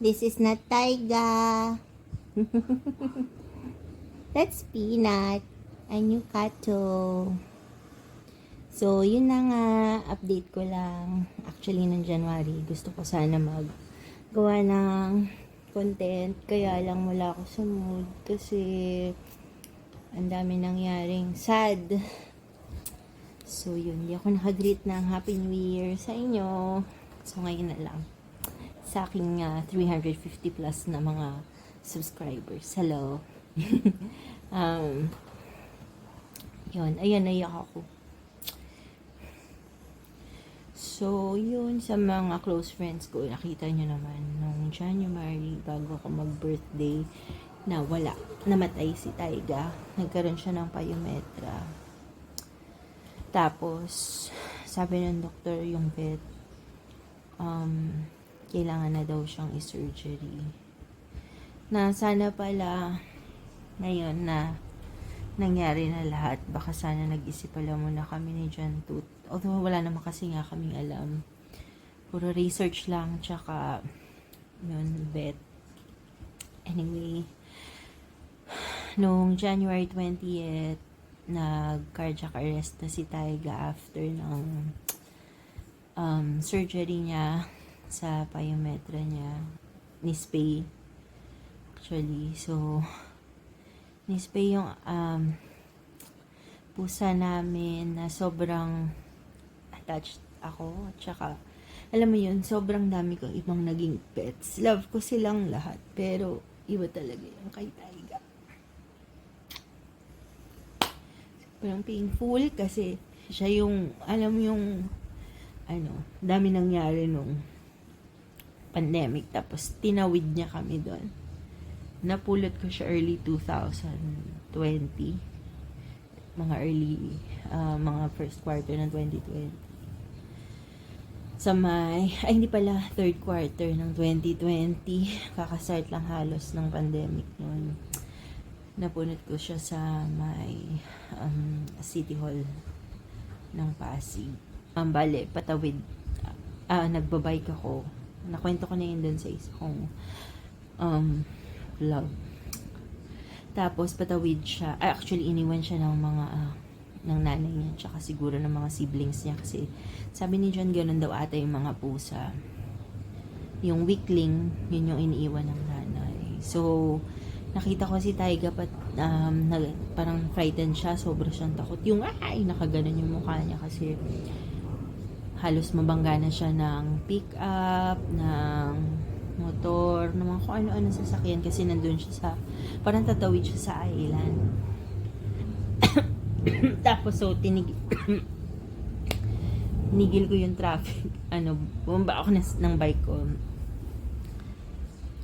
This is not Taiga. That's Peanut. A new kato. So, yun na nga. Update ko lang. Actually, noong January, gusto ko sana maggawa ng content. Kaya lang wala ako sa mood. Kasi, ang dami nangyaring sad. So, yun. Di ako nakagreet ng Happy New Year sa inyo. So, ngayon na lang. Sa aking 350 plus na mga subscribers. Hello. Yun. Ayan, naiyak ako. So, yun. Sa mga close friends ko, nakita nyo naman nung January, bago ako mag-birthday, na wala. Namatay si Taiga. Nagkaroon siya ng pyometra. Tapos, sabi ng doktor, yung vet, kailangan na daw siyang i-surgery. Na sana pala, ngayon na nangyari na lahat, baka sana nag-isip pala muna kami ni John Tooth. Although wala naman kasi nga kaming alam. Puro research lang, tsaka yun, vet. Anyway, noong January 20th, nag-cardiac arrest na si Taiga after ng surgery niya sa pyometra niya. Nispay. Actually, so, nispay yung pusa namin na sobrang attached ako. At saka, alam mo yun, sobrang dami kong ibang naging pets. Love ko silang lahat. Pero, iba talaga yung kay Taiga. Sobrang painful kasi siya yung, alam mo yung, dami nangyari nung pandemic. Tapos, tinawid niya kami doon. Napulot ko siya early 2020. Mga first quarter ng 2020. Hindi pala, third quarter ng 2020. Kakastart lang halos ng pandemic noon. Napunot ko siya sa may City Hall ng Pasig. Bale, patawid. Nagbabike ako. Nakwento ko na yun dun sa isa kong vlog. Tapos, patawid siya. Actually, iniwan siya ng mga ng nanay niya, tsaka siguro ng mga siblings niya kasi sabi ni John ganun daw ata yung mga pusa. Yung weakling, yun yung iniiwan ng nanay. So, nakita ko si Taiga parang frightened siya, sobra siyang takot. Yung nakaganon yung mukha niya kasi halos mabangga na siya ng pick-up, ng motor, ng mga kung ano-ano sasakyan kasi nandun siya parang tatawid siya sa island. Tapos, so, tinigil ko yung traffic. Bumaba ako ng bike ko.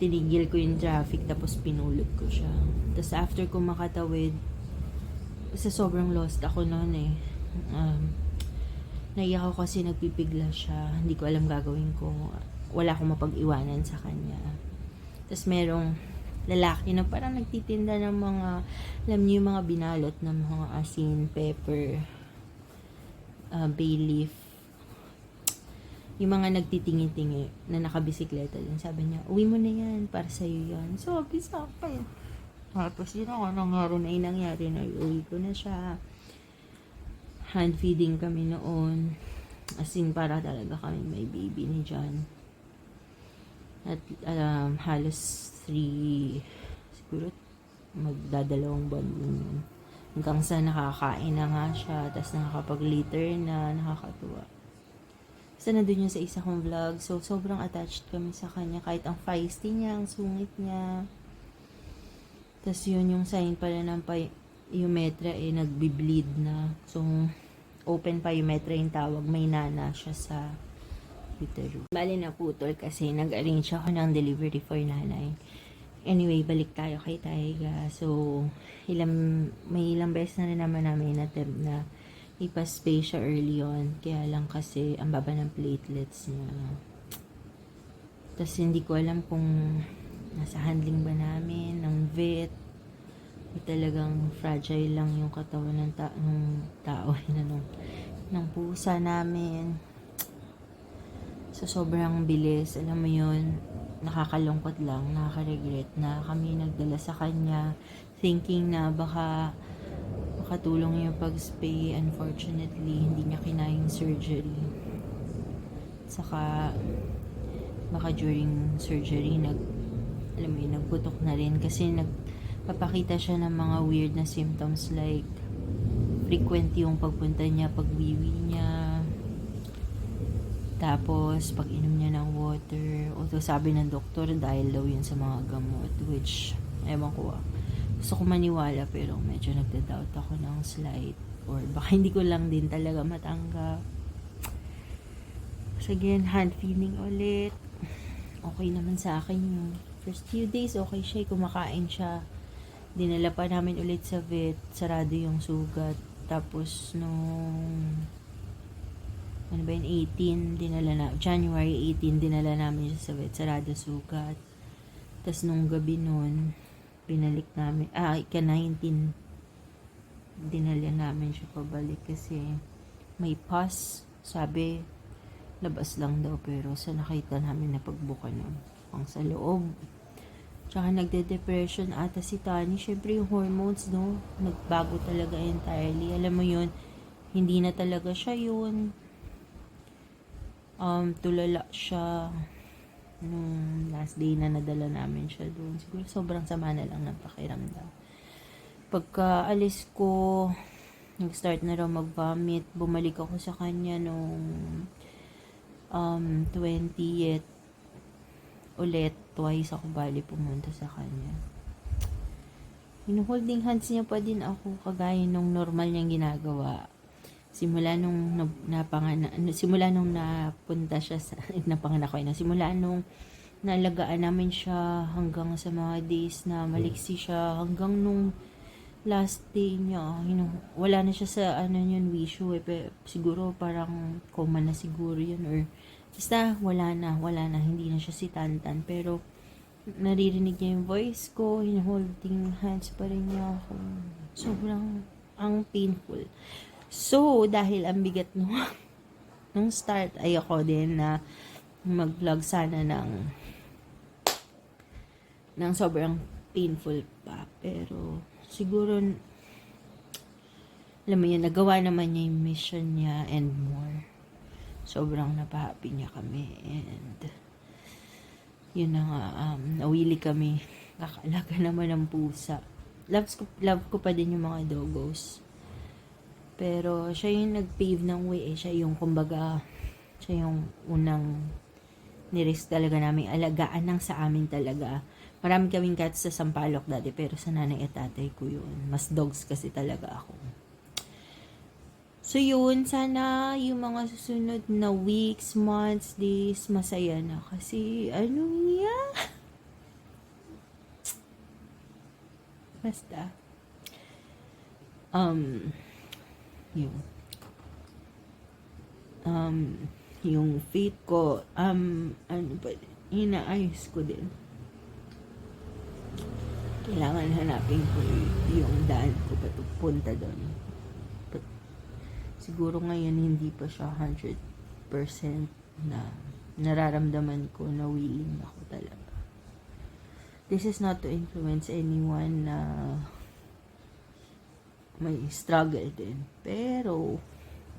Tinigil ko yung traffic, tapos pinulot ko siya. Tapos, after ko makatawid, sa sobrang lost ako noon eh. Naiyak ako kasi nagpipigla siya. Hindi ko alam gagawin ko. Wala akong mapag-iwanan sa kanya. Tapos, merong lalaki na parang nagtitinda ng mga, alam niyo yung mga binalot ng mga asin, pepper, bay leaf, yung mga nagtitingi-tingi na nakabisikleta din. Sabi niya, uwi mo na yan, para sa'yo yan. So, bisa kayo. Tapos yun ako, nangyari na, uwi ko na siya. Hand feeding kami noon. As in, para talaga kami may baby ni John. At halos 3, siguro magdadalawang buwan yun. Hanggang sa nakakain na nga siya, tapos nakakapag-litter na, nakakatuwa. Basta nandun yun sa isa kong vlog, so sobrang attached kami sa kanya, kahit ang feisty niya, ang sungit niya. Tapos yun yung sign pala ng pyometra nagbi-bleed na. So, open pyometra yung tawag, may nana siya sa uterus. Bali na putol kasi nag-arrange ako ng delivery for nanay. Anyway, balik tayo kay Taiga. So, may ilang beses na rin naman namin attempt na ipa-spay siya early on. Kaya lang kasi ang baba ng platelets niya. Tapos hindi ko alam kung nasa handling ba namin, ng vet, o talagang fragile lang yung katawan ng tao, ng pusa namin. So, sobrang bilis. Alam mo yun, nakakalungkot lang, nakaka-regret na kami nagdala sa kanya thinking na baka makatulong yung pag-spay. Unfortunately, hindi niya kinayang surgery. Saka, baka during surgery, nagputok na rin kasi nagpapakita siya ng mga weird na symptoms like frequent yung pagpunta niya, pagwiwi niya. Tapos, pag inom niya ng water, although sabi ng doktor, dahil daw yun sa mga gamot, which, ewan ko gusto ko maniwala, pero medyo nagda-doubt ako ng slight, or baka hindi ko lang din talaga matanggap. So, again, hand feeding ulit. Okay naman sa akin yung First few days, okay siya, kumakain siya. Dinala pa namin ulit sa vet, sarado yung sugat. Tapos, ano ba yun, 18, January 18, dinala namin siya sa vet, sarado sugat. Tapos, nung gabi nun, pinalik namin, ika-19, dinala namin siya pabalik kasi may pus, sabi, labas lang daw, pero sa nakita namin na pagbuka nun, ang sa loob. Tsaka nagde-depression ata si Tani. Syempre yung hormones, no? Nagbago talaga entirely. Alam mo yun, hindi na talaga siya yun. Tulala siya nung last day na nadala namin siya doon. Siguro sobrang sama na lang ng pakiramdam. Pagka alis ko, nag-start na raw mag-vomit. Bumalik ako sa kanya nung 20th ulit. Twice ako bali pumunta sa kanya. Hinuholding hands niya pa din ako kagaya nung normal niyang ginagawa. Simula nung napunta siya sa napanganak ko na. Simula nung naalagaan namin siya hanggang sa mga days na maliksi siya, hanggang nung last day niya, wala na siya sa yun, wisho siguro parang coma na siguro yun, or basta wala na, hindi na siya si Tantan, pero naririnig niya yung voice ko, holding hands pa rin niya ako. Sobrang ang painful. So, dahil ang bigat nung start, ayoko din na mag-vlog sana ng sobrang painful pa. Pero, siguro, alam mo yun, nagawa naman niya yung mission niya and more. Sobrang napahappy niya kami. And, yun na nga, nawili kami. Kakalaga naman ng pusa. Love ko pa din yung mga doggos. Pero, siya yung nag-pave ng way. Siya yung, kumbaga, siya yung unang nirisk talaga namin. Alagaan ng sa amin talaga. Marami kaming cats sa Sampaloc dati, pero sa nanay at tatay ko yun. Mas dogs kasi talaga ako. So yun, sana yung mga susunod na weeks, months, days, masaya na. Kasi, basta. Yung faith ko, inaayos ko din. Kailangan hanapin ko yung daan ko patunta doon. Siguro ngayon hindi pa siya 100% na nararamdaman ko na willing ako talaga. This is not to influence anyone na may struggle din. Pero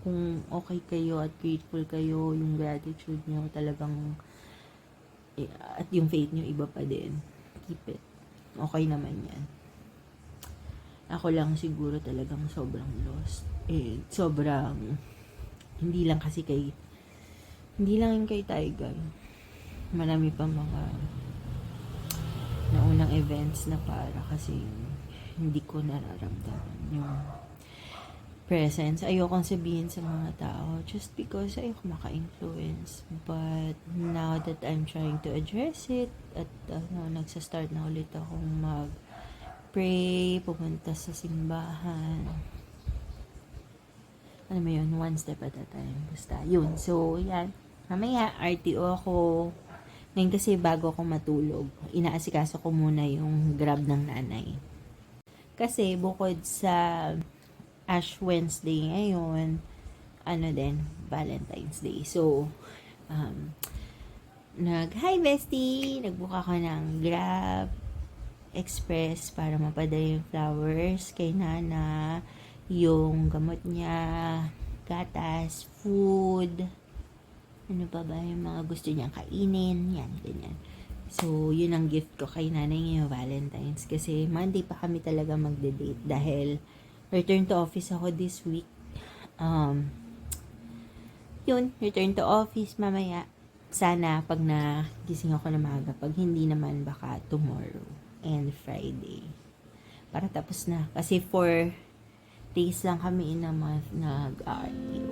kung okay kayo at grateful kayo, yung gratitude nyo talagang at yung faith nyo iba pa din, keep it. Okay naman yan. Ako lang siguro talagang sobrang lost. Sobrang, hindi lang yung kay Tiger. Marami pa mga naunang events na para kasi hindi ko nararamdaman yung presence. Ayokong sabihin sa mga tao just because ayoko maka-influence. But now that I'm trying to address it at nagsastart na ulit akong mag-pray, pumunta sa simbahan. Alam mo yun, one step at a time. Basta, yun. So, yan. Mamaya, RTO ako. Ngayon kasi bago ako matulog, inaasikaso ko muna yung grab ng nanay. Kasi, bukod sa Ash Wednesday ngayon, Valentine's Day. So, hi bestie! Nagbuka ko ng Grab Express para mapadala yung flowers kay Nana, yung gamot niya, gatas, food, ano pa ba yung mga gusto niyang kainin, yan, ganyan. So, yun ang gift ko kay nanay ngayong Valentine's kasi Monday pa kami talaga magde-date dahil return to office ako this week. Return to office mamaya. Sana pag nagising ako na maaga, pag hindi naman baka tomorrow and Friday. Para tapos na. Kasi 4 days lang kami in a month nag-RTO.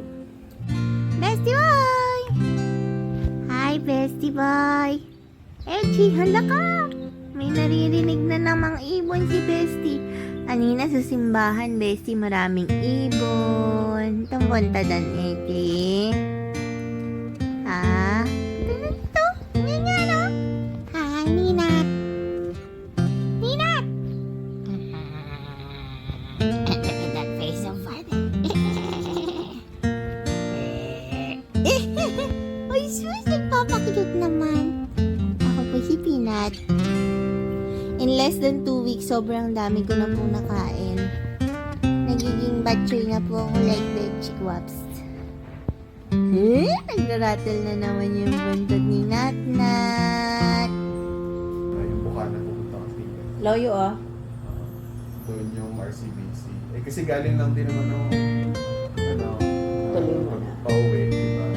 Bestie boy! Hi, bestie boy! Edgy, hala ka! May naririnig na namang ibon si Bestie. Kanina sa simbahan, Bestie, maraming ibon. Tungpunta dan, Ete. Ha? Ito? Yan nga, no? Hi, Ninat. Ninat! Look at that face of father. Ay, sus, nagpapakilot naman. Ako po si Peanut. In less than 2 weeks, sobrang dami ko na pong nakain. Nagiging batchoy na po ako like veggie guaps. Nagrarattle na naman yung buntot ni Natnat. Yung Bukana pupunta kasi. Loyo, oh. Doon yung RCBC. Eh kasi galing lang din naman ng Tuloy mo na. pauwi, di ba?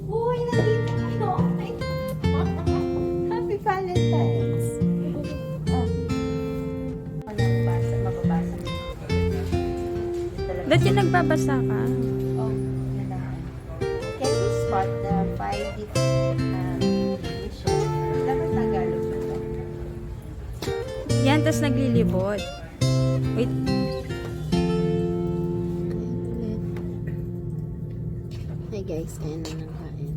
Uy, nandito kayo. Happy Valentine's. Mababasa. Ba't yung nagbabasa ka? Oh, yun naman. Can we spot the 5 different editions? Dapat Tagalog ba ito? Yan, tas naglilibot. Wait. Hi guys, ayan na nang kain.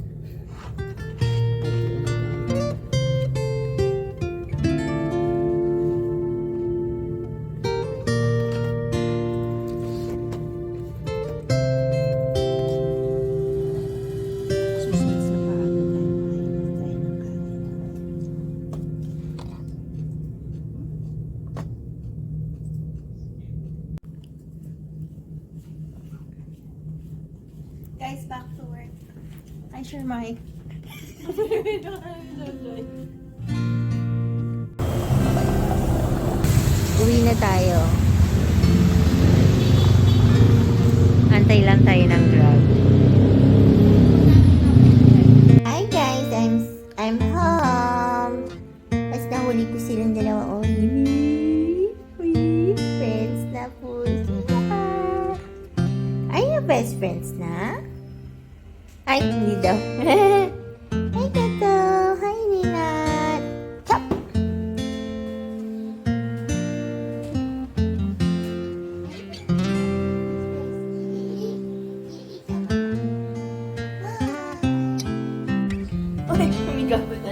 Susunod sa paaga tayo makainis tayo ng kain. Guys, back to work. Hi, Sir Mike. Uwi na tayo. Antay lang tayo ng Grab. Hi guys, I'm home. Basta huli ko silang dalawa. Uy, friends na po sila. Are you best friends na? Ay, hindi daw. Hi, Tato. Hi, Ninat. Chop! Uy, umigaw na.